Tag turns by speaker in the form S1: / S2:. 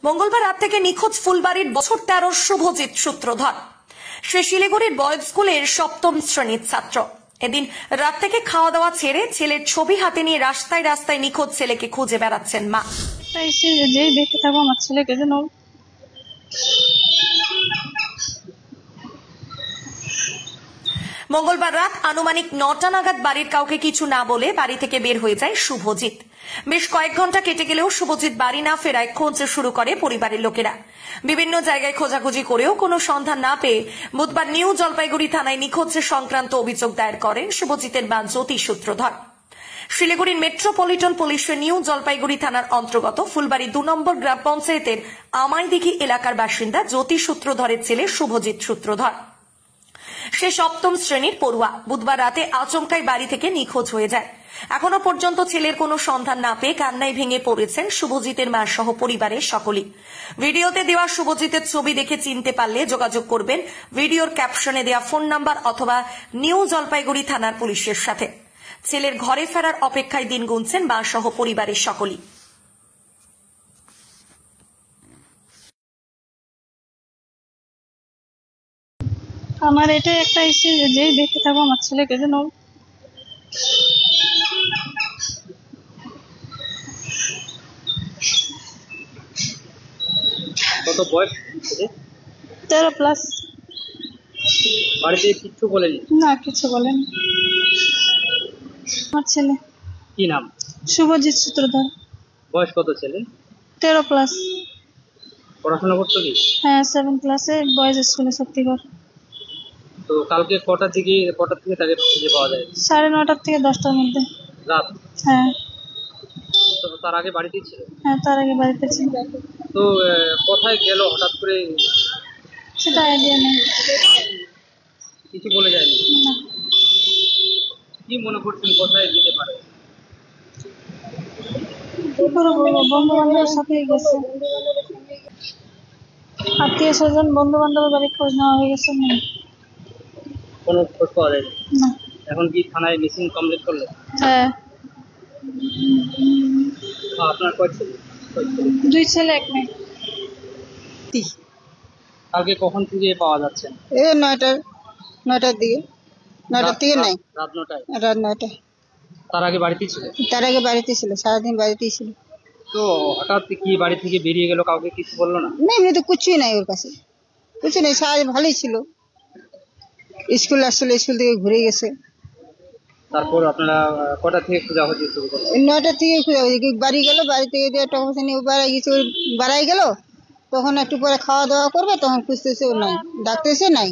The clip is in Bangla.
S1: মঙ্গলবার রাত থেকে নিখোঁজ ফুলবাড়ির বছর 13 শুভজিৎ সূত্রধর। সে শিলিগুড়ির বয়েজ স্কুলের 7ম শ্রেণীর ছাত্র। এদিন রাত থেকে খাওয়া দাওয়া ছেড়ে ছেলের ছবি হাতে নিয়ে রাস্তায় রাস্তায় নিখোঁজ ছেলেকে খুঁজে বেড়াচ্ছেন মা।
S2: যেই দেখে থাকবো আমার ছেলেকে যেন
S1: মঙ্গলবার রাত আনুমানিক 9টা নাগাদ বাড়ির কাউকে কিছু না বলে বাড়ি থেকে বের হয়ে যায় শুভজিৎ। বেশ কয়েক ঘন্টা কেটে গেলেও শুভজিৎ বাড়ি না ফেরায় খোঁজ শুরু করে পরিবারের লোকেরা। বিভিন্ন জায়গায় খোঁজাখুঁজি করেও কোনো সন্ধান না পেয়ে বুধবার নিউ জলপাইগুড়ি থানায় নিখোঁজ সংক্রান্ত অভিযোগ দায়ের করেন শুভজিতের মা জ্যোতি সূত্রধর। শিলিগুড়ির মেট্রোপলিটন পুলিশের নিউ জলপাইগুড়ি থানার অন্তর্গত ফুলবাড়ি 2 নম্বর গ্রাম পঞ্চায়েতের আমাইদিঘি এলাকার বাসিন্দা জ্যোতি সূত্রধরের ছেলে শুভজিৎ সূত্রধর। সে 7ম শ্রেণীর পড়ুয়া। বুধবার রাতে আচমকাই বাড়ি থেকে নিখোঁজ হয়ে যায়। এখনো পর্যন্ত ছেলের কোনো সন্ধান না পেয়ে কান্নায় ভেঙে পড়েছেন শুভজিতের মা সহ পরিবারের সকলেই। ভিডিওতে দেওয়া শুভজিতের ছবি দেখে চিনতে পারলে যোগাযোগ করবেন ভিডিওর ক্যাপশনে দেওয়া ফোন নাম্বার অথবা নিউ জলপাইগুড়ি থানার পুলিশের সাথে। ছেলের ঘরে ফেরার অপেক্ষায় দিন গুনছেন মা সহ পরিবারের সকলেই।
S2: আমার এটা একটা ইস্যু, যেই দেখে থাকবো আমার ছেলেকে যেন
S3: কত বয়স?
S2: 13+।
S3: বাড়িতে কিচ্ছু বলেনি?
S2: না, কিছু বলেন। আমার ছেলে
S3: কি নাম?
S2: শুভজিৎ সূত্রধর।
S3: বয়স কত ছেলে?
S2: 13+।
S3: পড়াশোনা করতো কি?
S2: হ্যাঁ, 7 ক্লাসে বয়েজ স্কুলে শক্তিগড়।
S3: তো কালকে কটার থেকে তাকে খুঁজে পাওয়া যায়?
S2: 9:30 থেকে 10টার মধ্যে
S3: রাত?
S2: হ্যাঁ।
S3: তো তার আগে বাড়িতেই ছিল?
S2: হ্যাঁ, তার আগে বাড়িতে ছিল।
S3: তো কোথায় গেল হঠাৎ করে
S2: সেটা আইডিয়া নেই।
S3: কিছু বলে যায়নি?
S2: না।
S3: কি মনে করছেন কোথায় যেতে পারে?
S2: কি করে বলবো, বন্ধু বান্ধবের সাথেই গেছে। আত্মীয় স্বজন বন্ধু বান্ধবের বাড়ি খোঁজ নেওয়া হয়ে গেছে।
S3: কোনো খোঁজ পাওয়া যায়নি?
S2: না।
S3: এখন কি থানায় মিসিং কমপ্লিট করলে?
S2: হ্যাঁ।
S3: আপনার কয় ছেলে?
S2: 2 ছেলে 1 মেয়ে।
S3: কালকে কখন থেকে পাওয়া যাচ্ছে?
S4: এই 9টার দিকে। 9টার থেকে নাই,
S3: রাত 9টায়?
S4: রাত 9টায়।
S3: তার আগে বাড়িতেই ছিল?
S4: তার আগে বাড়িতে ছিল, সারাদিন বাড়িতেই ছিল।
S3: তো হঠাৎ কি বাড়ি থেকে বেরিয়ে গেল, কাউকে কিছু বললো না?
S4: না, এমনি তো কিছুই নাই ওর কাছে, কিছু নেই। সারাদিন ভালোই ছিল, স্কুল আসছিল, স্কুল থেকে ঘুরে গেছে।
S3: তারপর আপনারা কটা থেকে খোঁজাখুঁজি শুরু করলেন?
S4: 9টা থেকে বাড়ি গেল, বাড়ি থেকে দিয়ে টাকা পয়সা নিয়ে বাড়াই গেছে, ওই বাড়াই গেল। তখন একটু পরে খাওয়া দাওয়া করবে, তখন খুঁজতেছে ও নাই, ডাকতেছে নাই।